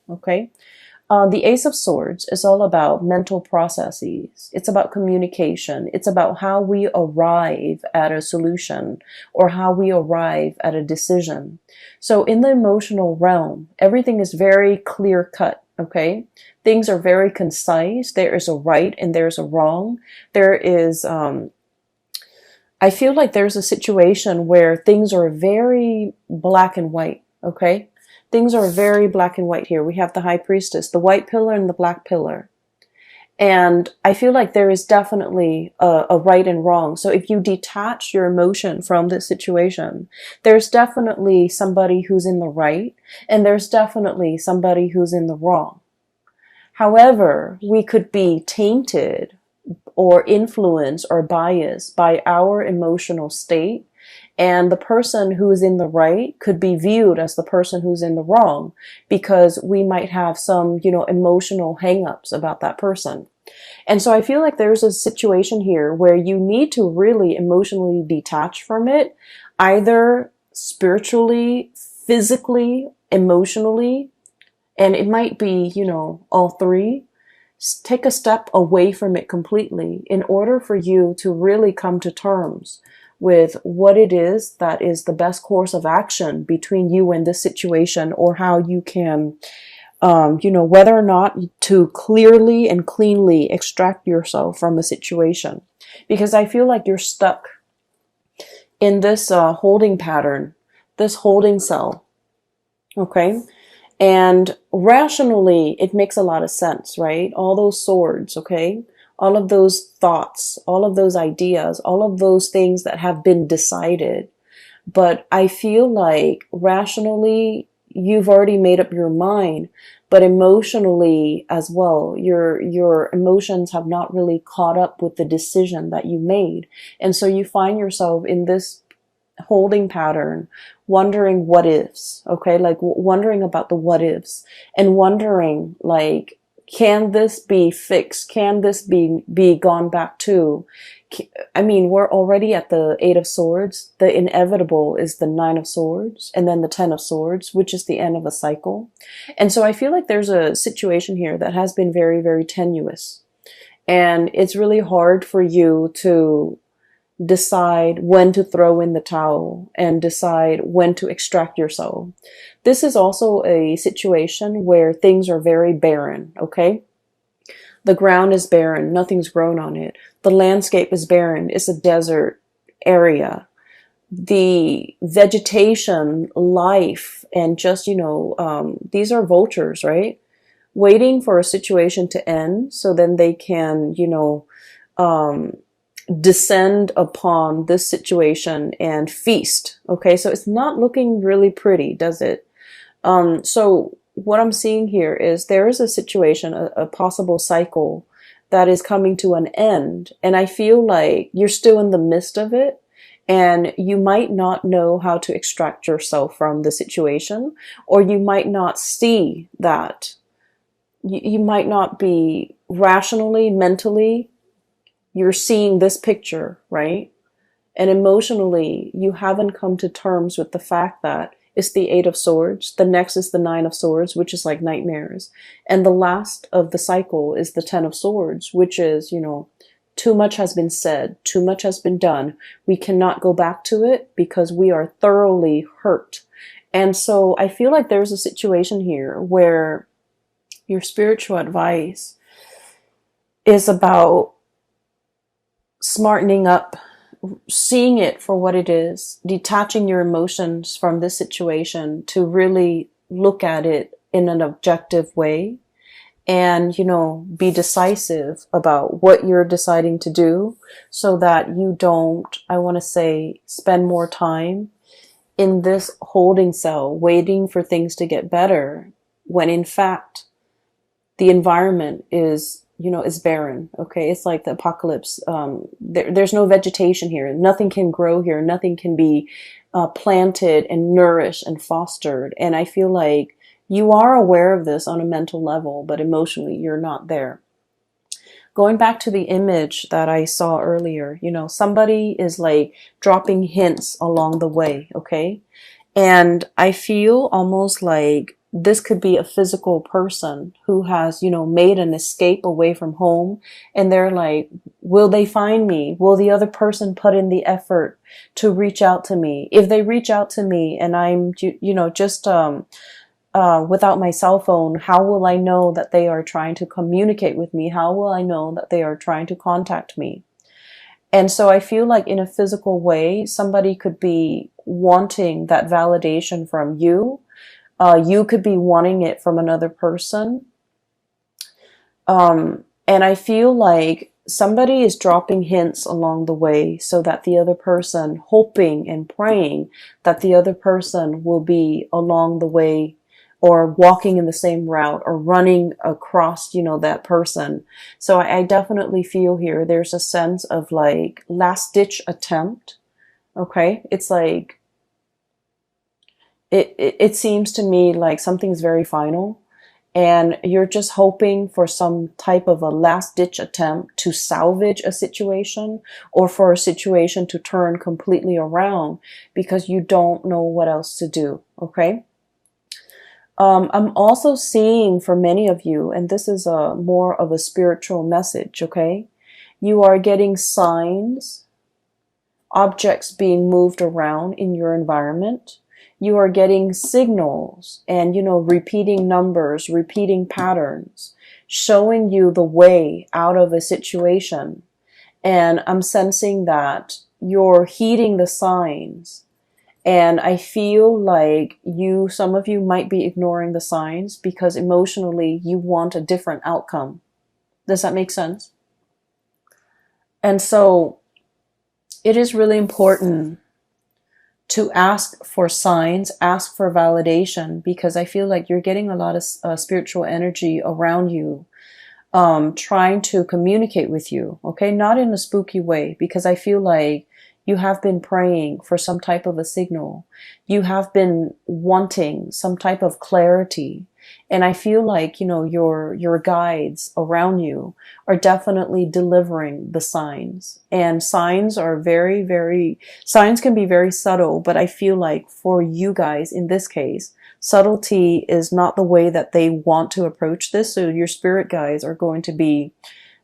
Okay. The Ace of Swords is all about mental processes. It's about communication. It's about how we arrive at a solution or how we arrive at a decision. So in the emotional realm, everything is very clear cut. Okay. Things are very concise. There is a right and there's a wrong. There is, I feel like there's a situation where things are very black and white. Okay. Things are very black and white here. We have the High Priestess, the white pillar and the black pillar. And I feel like there is definitely a right and wrong. So if you detach your emotion from this situation, there's definitely somebody who's in the right and there's definitely somebody who's in the wrong. However, we could be tainted or influenced or biased by our emotional state. And the person who is in the right could be viewed as the person who's in the wrong because we might have some, emotional hangups about that person. And so I feel like there's a situation here where you need to really emotionally detach from it, either spiritually, physically, emotionally, and it might be, all three. Take a step away from it completely in order for you to really come to terms with what it is that is the best course of action between you and this situation, or how you can, whether or not to clearly and cleanly extract yourself from a situation. Because I feel like you're stuck in this holding pattern, this holding cell. Okay. And rationally, it makes a lot of sense, right? All those swords, okay? All of those thoughts, all of those ideas, all of those things that have been decided. But I feel like rationally, you've already made up your mind, but emotionally as well, your emotions have not really caught up with the decision that you made. And so you find yourself in this holding pattern, wondering what ifs, okay? Like wondering about the what ifs and wondering like, can this be fixed? Can this be gone back to? I mean, we're already at the Eight of Swords. The inevitable is the Nine of Swords and then the Ten of Swords, which is the end of a cycle. And so I feel like there's a situation here that has been very, very tenuous. And it's really hard for you to decide when to throw in the towel and decide when to extract yourself. This is also a situation where things are very barren, okay? The ground is barren, nothing's grown on it. The landscape is barren, it's a desert area. The vegetation, life, and just, these are vultures, right? Waiting for a situation to end so then they can, descend upon this situation and feast. Okay, so it's not looking really pretty, does it? So what I'm seeing here is there is a situation, a possible cycle that is coming to an end. And I feel like you're still in the midst of it and you might not know how to extract yourself from the situation, or you might not see that. You might not be rationally, mentally, you're seeing this picture, right? And emotionally, you haven't come to terms with the fact that it's the Eight of Swords. The next is the Nine of Swords, which is like nightmares. And the last of the cycle is the Ten of Swords, which is, too much has been said, too much has been done. We cannot go back to it because we are thoroughly hurt. And so I feel like there's a situation here where your spiritual advice is about smartening up, seeing it for what it is, detaching your emotions from this situation to really look at it in an objective way and, be decisive about what you're deciding to do so that you don't, I want to say, spend more time in this holding cell waiting for things to get better when in fact the environment is barren. Okay. It's like the apocalypse. There's no vegetation here. Nothing can grow here. Nothing can be planted and nourished and fostered. And I feel like you are aware of this on a mental level, but emotionally you're not there. Going back to the image that I saw earlier, somebody is like dropping hints along the way. Okay. And I feel almost like this could be a physical person who has, made an escape away from home, and they're like, will they find me? Will the other person put in the effort to reach out to me? If they reach out to me and I'm, just without my cell phone, how will I know that they are trying to communicate with me? How will I know that they are trying to contact me? And so I feel like in a physical way, somebody could be wanting that validation from you. You could be wanting it from another person. And I feel like somebody is dropping hints along the way so that the other person, hoping and praying that the other person will be along the way or walking in the same route or running across, that person. So I definitely feel here there's a sense of like last ditch attempt. Okay. It's like, it seems to me like something's very final, and you're just hoping for some type of a last ditch attempt to salvage a situation, or for a situation to turn completely around because you don't know what else to do. Okay. I'm also seeing for many of you, and this is a more of a spiritual message. Okay. You are getting signs, objects being moved around in your environment. You are getting signals and, repeating numbers, repeating patterns, showing you the way out of a situation. And I'm sensing that you're heeding the signs. And I feel like some of you might be ignoring the signs because emotionally you want a different outcome. Does that make sense? And so it is really important to ask for signs, ask for validation, because I feel like you're getting a lot of spiritual energy around you, trying to communicate with you. Okay. Not in a spooky way, because I feel like you have been praying for some type of a signal. You have been wanting some type of clarity. And I feel like, your guides around you are definitely delivering the signs. And signs are signs can be very subtle, but I feel like for you guys in this case, subtlety is not the way that they want to approach this. So your spirit guides are going to be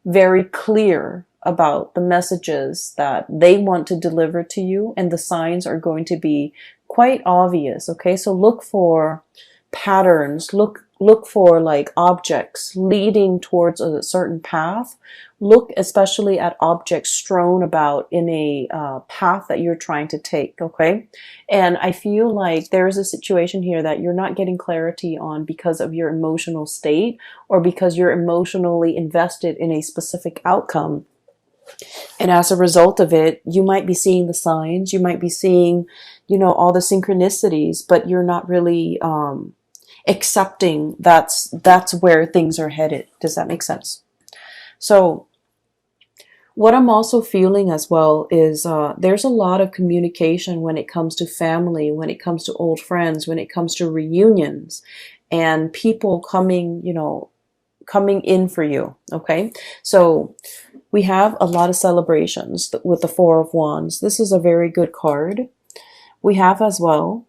very clear about the messages that they want to deliver to you, and the signs are going to be quite obvious. Okay, so look for patterns, look for like objects leading towards a certain path. Look especially at objects strewn about in a path that you're trying to take. Okay, and I feel like there's a situation here that you're not getting clarity on because of your emotional state, or because you're emotionally invested in a specific outcome. And as a result of it, you might be seeing the signs, you might be seeing, all the synchronicities, but you're not really accepting that's where things are headed. Does that make sense? So what I'm also feeling as well is there's a lot of communication when it comes to family, when it comes to old friends, when it comes to reunions, and people coming in for you. Okay, so we have a lot of celebrations with the Four of Wands. This is a very good card. We have as well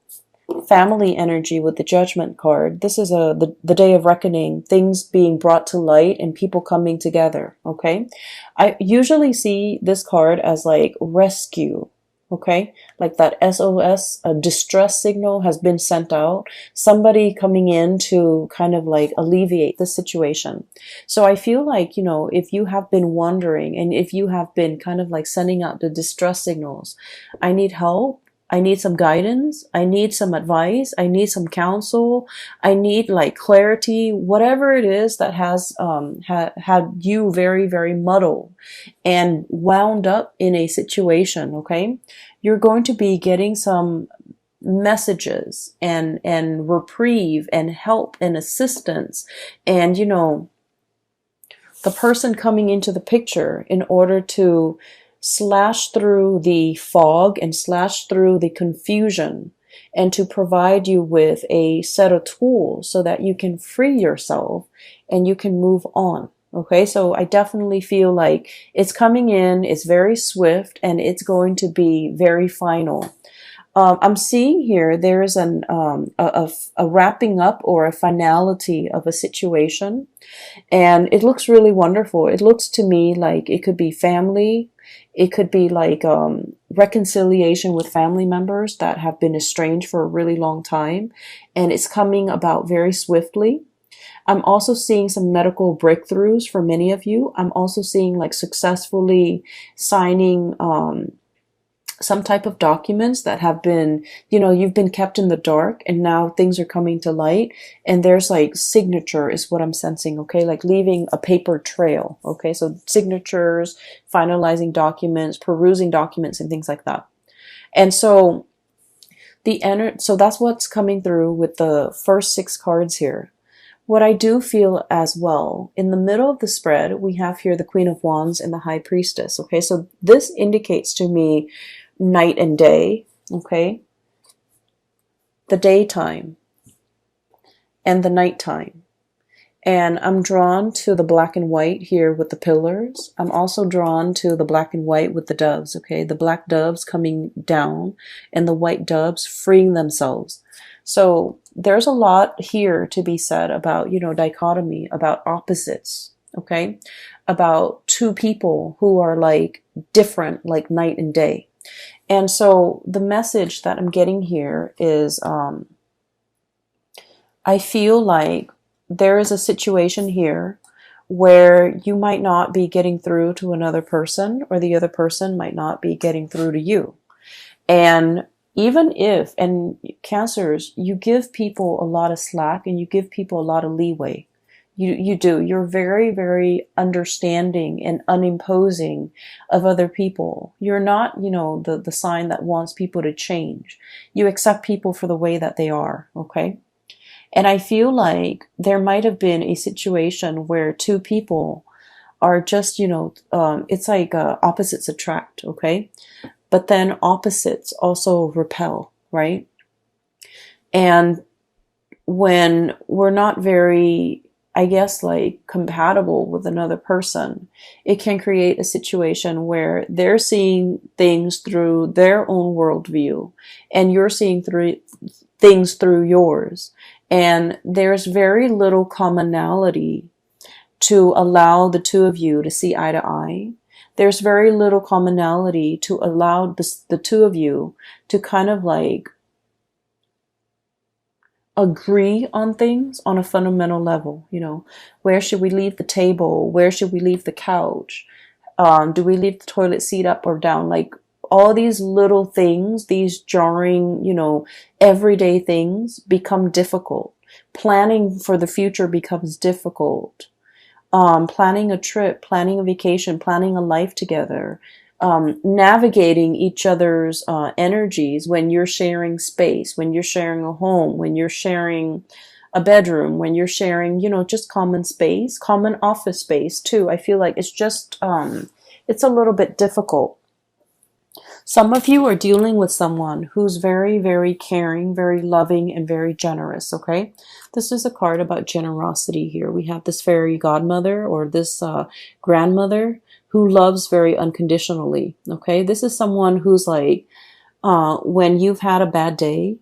family energy with the Judgment card. This is the day of reckoning, things being brought to light and people coming together. Okay, I usually see this card as like rescue. Okay, like that SOS, a distress signal has been sent out. Somebody coming in to kind of like alleviate the situation. So I feel like, if you have been wondering, and if you have been kind of like sending out the distress signals, I need help, I need some guidance, I need some advice, I need some counsel, I need like clarity, whatever it is that has had you very, very muddled and wound up in a situation. Okay, you're going to be getting some messages and reprieve and help and assistance, and the person coming into the picture in order to slash through the fog and slash through the confusion, and to provide you with a set of tools so that you can free yourself and you can move on. Okay, so I definitely feel like it's coming in, it's very swift, and it's going to be very final. I'm seeing here there is a wrapping up or a finality of a situation, and it looks really wonderful. It looks to me like it could be family, it could be like reconciliation with family members that have been estranged for a really long time, and it's coming about very swiftly. I'm also seeing some medical breakthroughs for many of you. I'm also seeing like successfully signing some type of documents that have been, you've been kept in the dark and now things are coming to light. And there's like signature is what I'm sensing, okay? Like leaving a paper trail, okay? So signatures, finalizing documents, perusing documents and things like that. And so so that's what's coming through with the first 6 cards here. What I do feel as well, in the middle of the spread, we have here the Queen of Wands and the High Priestess, okay? So this indicates to me night and day, okay? The daytime and the nighttime. And I'm drawn to the black and white here with the pillars. I'm also drawn to the black and white with the doves, okay? The black doves coming down and the white doves freeing themselves. So there's a lot here to be said about, dichotomy, about opposites, okay? About 2 people who are like different, like night and day. And so the message that I'm getting here is I feel like there is a situation here where you might not be getting through to another person, or the other person might not be getting through to you. And even if, and Cancers, you give people a lot of slack and you give people a lot of leeway. You do. You're very, very understanding and unimposing of other people. You're not, the sign that wants people to change. You accept people for the way that they are, okay? And I feel like there might have been a situation where 2 people are just, it's like opposites attract, okay? But then opposites also repel, right? And when we're not very, I guess, like compatible with another person, it can create a situation where they're seeing things through their own worldview and you're seeing things through yours. And there's very little commonality to allow the 2 of you to see eye to eye. There's very little commonality to allow the 2 of you to kind of like agree on things on a fundamental level. Where should we leave the table? Where should we leave the couch? Do we leave the toilet seat up or down? Like all these little things, these jarring, everyday things become difficult. Planning for the future becomes difficult. Planning a trip, planning a vacation, planning a life together, navigating each other's energies when you're sharing space, when you're sharing a home, when you're sharing a bedroom, when you're sharing, just common space, common office space too. I feel like it's just, it's a little bit difficult. Some of you are dealing with someone who's very, very caring, very loving, and very generous, okay? This is a card about generosity here. We have this fairy godmother or this grandmother who loves very unconditionally, okay? This is someone who's like, when you've had a bad day,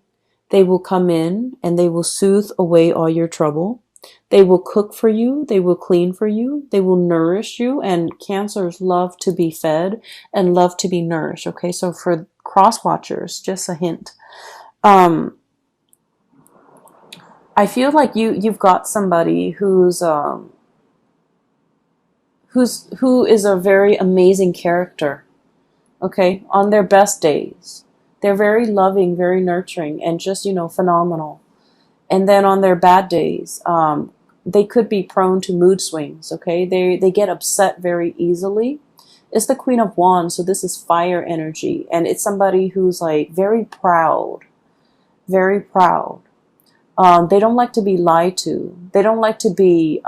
they will come in and they will soothe away all your trouble. They will cook for you. They will clean for you. They will nourish you. And Cancers love to be fed and love to be nourished. Okay, so for cross watchers, just a hint. I feel like you've got somebody who is a very amazing character. Okay, on their best days, they're very loving, very nurturing, and just phenomenal. And then on their bad days, they could be prone to mood swings, okay? They get upset very easily. It's the Queen of Wands, so this is fire energy. And it's somebody who's like very proud, very proud. They don't like to be lied to. They don't like to be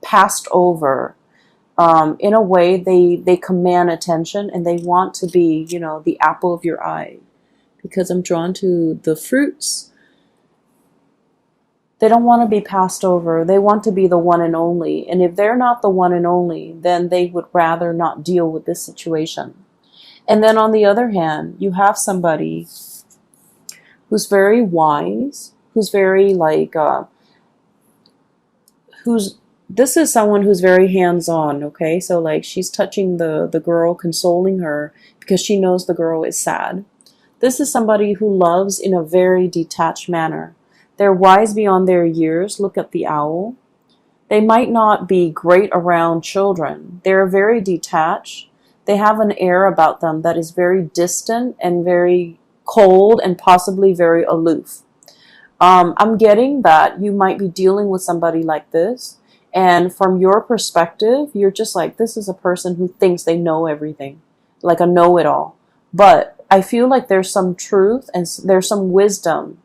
passed over. In a way, they command attention and they want to be, the apple of your eye. Because I'm drawn to the fruits. They don't want to be passed over. They want to be the one and only. And if they're not the one and only, then they would rather not deal with this situation. And then on the other hand, you have somebody who's very wise, who's very like, who's, this is someone who's very hands-on, okay? So like she's touching the girl, consoling her because she knows the girl is sad. This is somebody who loves in a very detached manner. They're wise beyond their years. Look at the owl. They might not be great around children. They're very detached. They have an air about them that is very distant and very cold and possibly very aloof. I'm getting that you might be dealing with somebody like this. And from your perspective, you're just like, this is a person who thinks they know everything, like a know-it-all. But I feel like there's some truth and there's some wisdom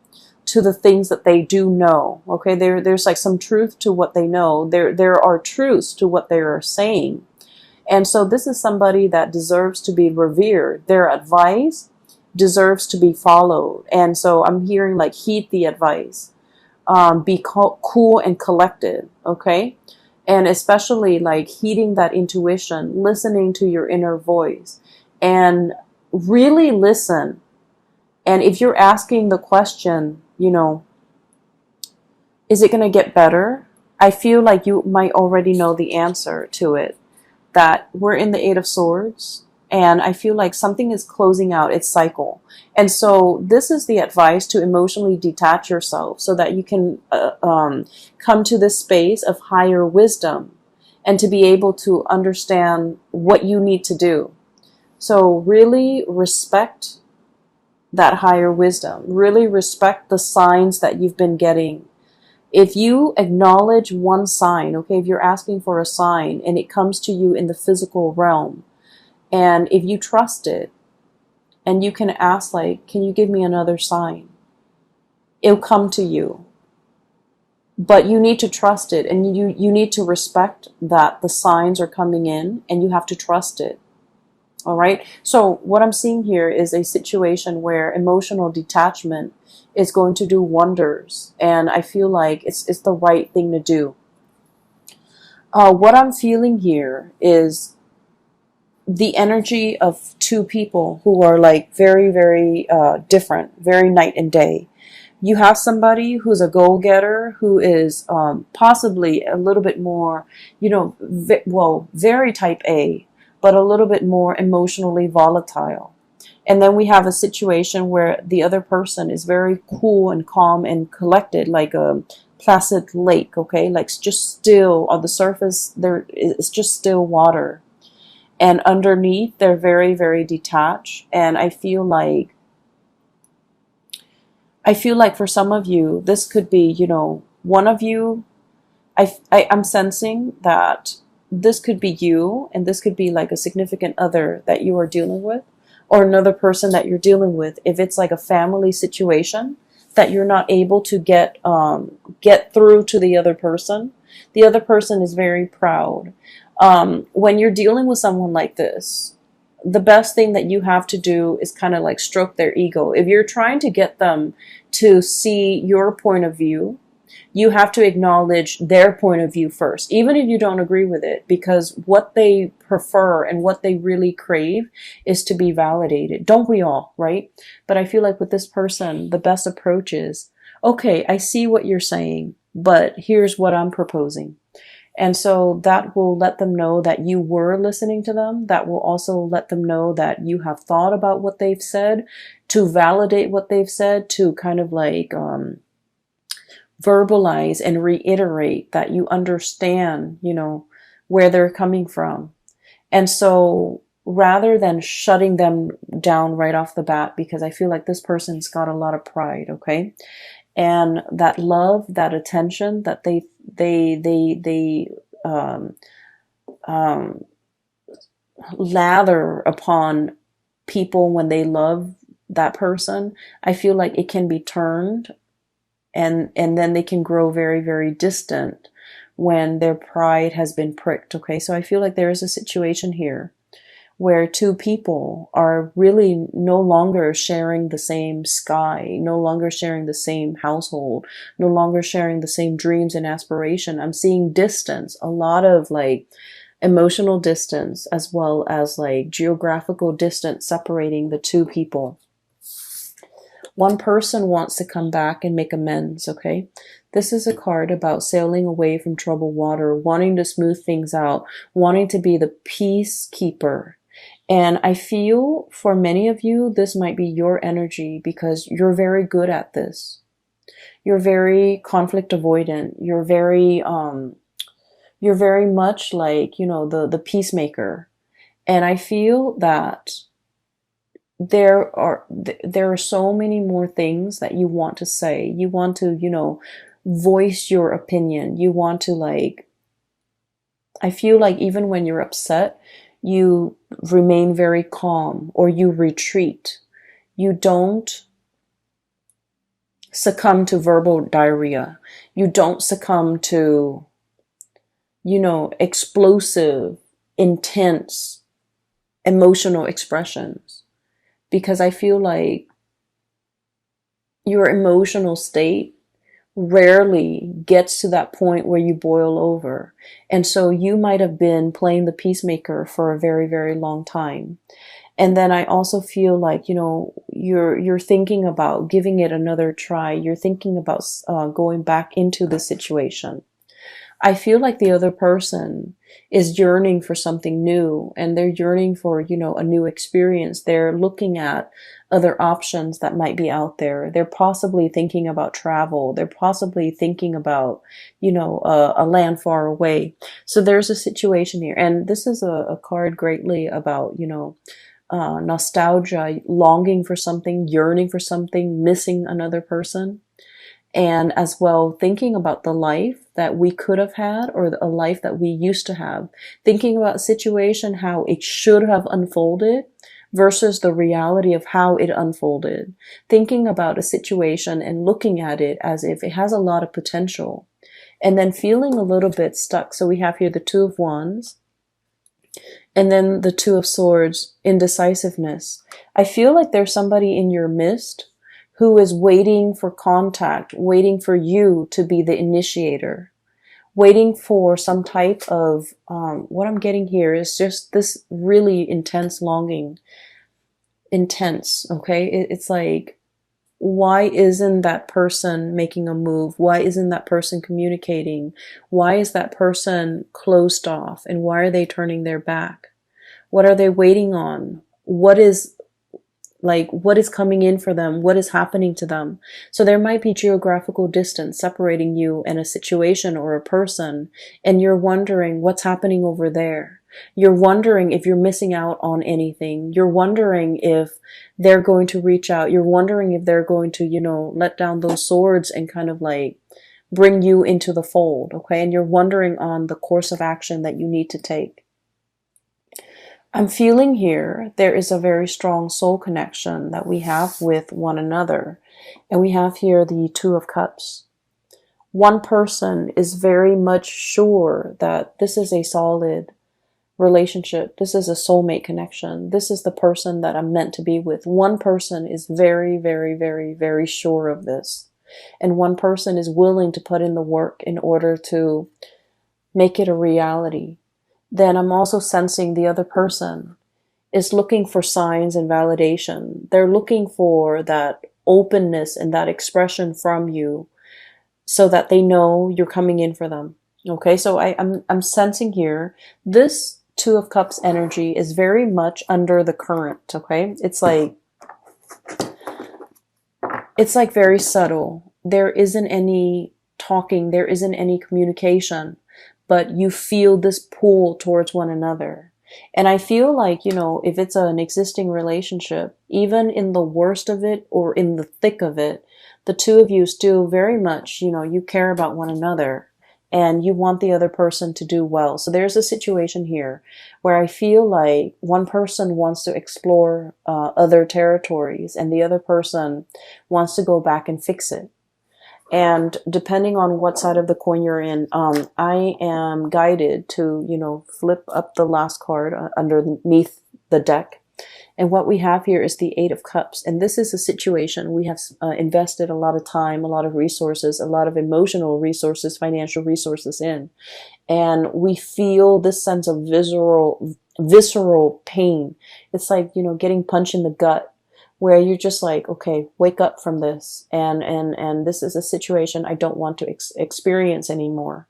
to the things that they do know. Okay, there's like some truth to what they know. There are truths to what they are saying. And so this is somebody that deserves to be revered. Their advice deserves to be followed. And so I'm hearing like heed the advice. Be cool and collected, okay? And especially like heeding that intuition, listening to your inner voice, and really listen. And if you're asking the question, you know, is it going to get better? I feel like you might already know the answer to it, that we're in the Eight of Swords. And I feel like something is closing out its cycle. And so this is the advice to emotionally detach yourself so that you can come to this space of higher wisdom and to be able to understand what you need to do. So really respect that higher wisdom. Really respect the signs that you've been getting. If you acknowledge one sign, okay, if you're asking for a sign and it comes to you in the physical realm, and if you trust it, and you can ask like, can you give me another sign? It'll come to you. But you need to trust it, and you need to respect that the signs are coming in, and you have to trust it. All right? So what I'm seeing here is a situation where emotional detachment is going to do wonders, and I feel like it's the right thing to do. What I'm feeling here is the energy of two people who are like very, very different, very night and day. You have somebody who's a go-getter, who is possibly a little bit more, you know, very type A, but a little bit more emotionally volatile. And then we have a situation where the other person is very cool and calm and collected, like a placid lake, okay? Like just still on the surface, there is just still water. And underneath, they're very, very detached. And I feel like for some of you, this could be, you know, one of you, I'm sensing that this could be you, and this could be like a significant other that you are dealing with, or another person that you're dealing with. If it's like a family situation that you're not able to get through to the other person is very proud. When you're dealing with someone like this, the best thing that you have to do is kind of like stroke their ego. If you're trying to get them to see your point of view, you have to acknowledge their point of view first, even if you don't agree with it, because what they prefer and what they really crave is to be validated. Don't we all, right? But I feel like with this person, the best approach is, okay, I see what you're saying, but here's what I'm proposing. And so that will let them know that you were listening to them. That will also let them know that you have thought about what they've said, to validate what they've said, to kind of like verbalize and reiterate that you understand, you know, where they're coming from. And so rather than shutting them down right off the bat, because I feel like this person's got a lot of pride, okay? And that love, that attention that they lather upon people when they love that person, I feel like it can be turned, and then they can grow very, very distant when their pride has been pricked. Okay, so I feel like there is a situation here where two people are really no longer sharing the same sky, no longer sharing the same household, no longer sharing the same dreams and aspiration. I'm seeing distance, a lot of like emotional distance, as well as like geographical distance separating the two people. One person wants to come back and make amends, okay? This is a card about sailing away from troubled water, wanting to smooth things out, wanting to be the peacekeeper. And I feel for many of you, this might be your energy because you're very good at this. You're very conflict avoidant. You're very much like, the peacemaker. And I feel that there are so many more things that you want to say. You want to, voice your opinion. You want to I feel like even when you're upset, you remain very calm or you retreat. You don't succumb to verbal diarrhea. You don't succumb to, explosive, intense, emotional expressions. Because I feel like your emotional state rarely gets to that point where you boil over. And so you might have been playing the peacemaker for a very, very long time. And then I also feel like, you're thinking about giving it another try. You're thinking about going back into the situation. I feel like the other person is yearning for something new, and they're yearning for, a new experience. They're looking at other options that might be out there. They're possibly thinking about travel. They're possibly thinking about, a land far away. So there's a situation here. And this is a card greatly about, nostalgia, longing for something, yearning for something, missing another person. And as well, thinking about the life that we could have had or a life that we used to have. Thinking about a situation, how it should have unfolded versus the reality of how it unfolded. Thinking about a situation and looking at it as if it has a lot of potential. And then feeling a little bit stuck. So we have here the Two of Wands. And then the Two of Swords, indecisiveness. I feel like there's somebody in your midst who is waiting for contact, waiting for you to be the initiator, waiting for some type of, what I'm getting here is just this really intense longing. Intense, okay? It's like, why isn't that person making a move? Why isn't that person communicating? Why is that person closed off? And why are they turning their back? What are they waiting on? What is coming in for them? What is happening to them? So there might be geographical distance separating you and a situation or a person, and you're wondering what's happening over there. You're wondering if you're missing out on anything. You're wondering if they're going to reach out. You're wondering if they're going to, let down those swords and kind of bring you into the fold, okay? And you're wondering on the course of action that you need to take. I'm feeling here there is a very strong soul connection that we have with one another. And we have here the Two of Cups. One person is very much sure that this is a solid relationship. This is a soulmate connection. This is the person that I'm meant to be with. One person is very, very, very, very sure of this. And one person is willing to put in the work in order to make it a reality. Then I'm also sensing the other person is looking for signs and validation. They're looking for that openness and that expression from you so that they know you're coming in for them. Okay, so I'm sensing here this Two of Cups energy is very much under the current, okay? It's like very subtle. There isn't any talking, there isn't any communication, but you feel this pull towards one another. And I feel like, if it's an existing relationship, even in the worst of it or in the thick of it, the two of you still very much, you care about one another and you want the other person to do well. So there's a situation here where I feel like one person wants to explore other territories and the other person wants to go back and fix it. And depending on what side of the coin you're in, I am guided to, flip up the last card underneath the deck. And what we have here is the Eight of Cups. And this is a situation we have invested a lot of time, a lot of resources, a lot of emotional resources, financial resources in. And we feel this sense of visceral pain. It's like, getting punched in the gut. where you're just like, okay, wake up from this, and this is a situation I don't want to experience anymore.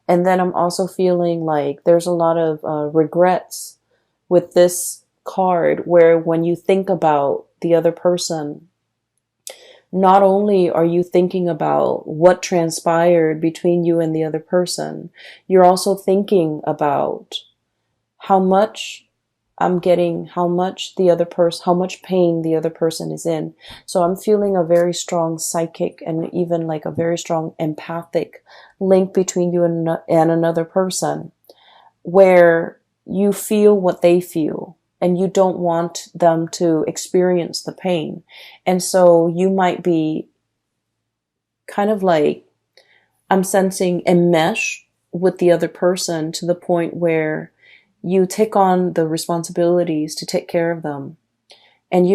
And then I'm also feeling like there's a lot of regrets with this card, where when you think about the other person, not only are you thinking about what transpired between you and the other person, you're also thinking about how much I'm getting, how much the other person, how much pain the other person is in. So I'm feeling a very strong psychic and even like a very strong empathic link between you and another person, where you feel what they feel and you don't want them to experience the pain. And so you might be kind of like, I'm sensing a mesh with the other person to the point where you take on the responsibilities to take care of them. And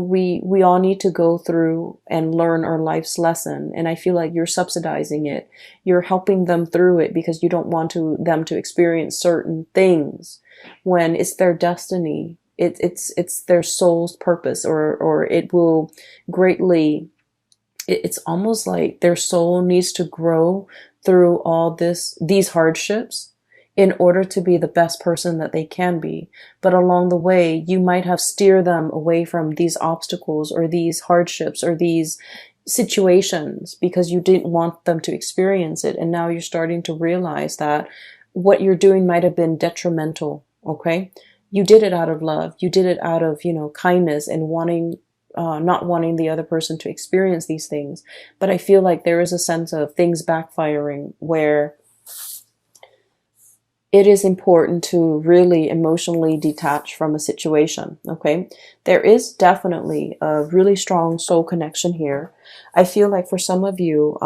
we all need to go through and learn our life's lesson. And I feel like you're subsidizing it. You're helping them through it because you don't want them to experience certain things when it's their destiny. It's their soul's purpose, or it will greatly, it's almost like their soul needs to grow through all these hardships in order to be the best person that they can be. But along the way, you might have steered them away from these obstacles or these hardships or these situations because you didn't want them to experience it. And now you're starting to realize that what you're doing might have been detrimental. Okay. You did it out of love. You did it out of, kindness and not wanting the other person to experience these things. But I feel like there is a sense of things backfiring where it is important to really emotionally detach from a situation. Okay. There is definitely a really strong soul connection here. I feel like for some of you,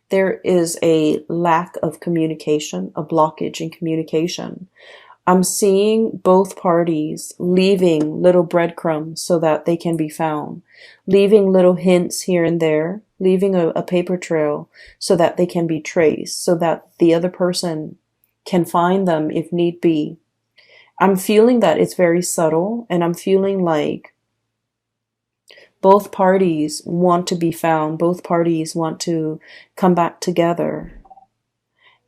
there is a lack of communication, a blockage in communication. I'm seeing both parties leaving little breadcrumbs so that they can be found, leaving little hints here and there, leaving a paper trail so that they can be traced, so that the other person can find them if need be. I'm feeling that it's very subtle, and I'm feeling like both parties want to be found, both parties want to come back together.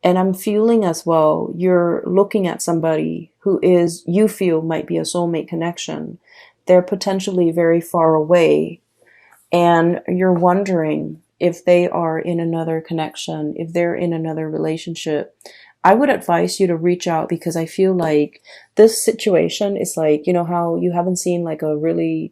And I'm feeling as well, you're looking at somebody who you feel might be a soulmate connection. They're potentially very far away, and you're wondering if they are in another connection, if they're in another relationship. I would advise you to reach out, because I feel like this situation is like, how you haven't seen like a really,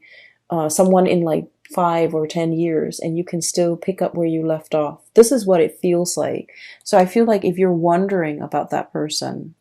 someone in like 5 or 10 years and you can still pick up where you left off. This is what it feels like. So I feel like if you're wondering about that person,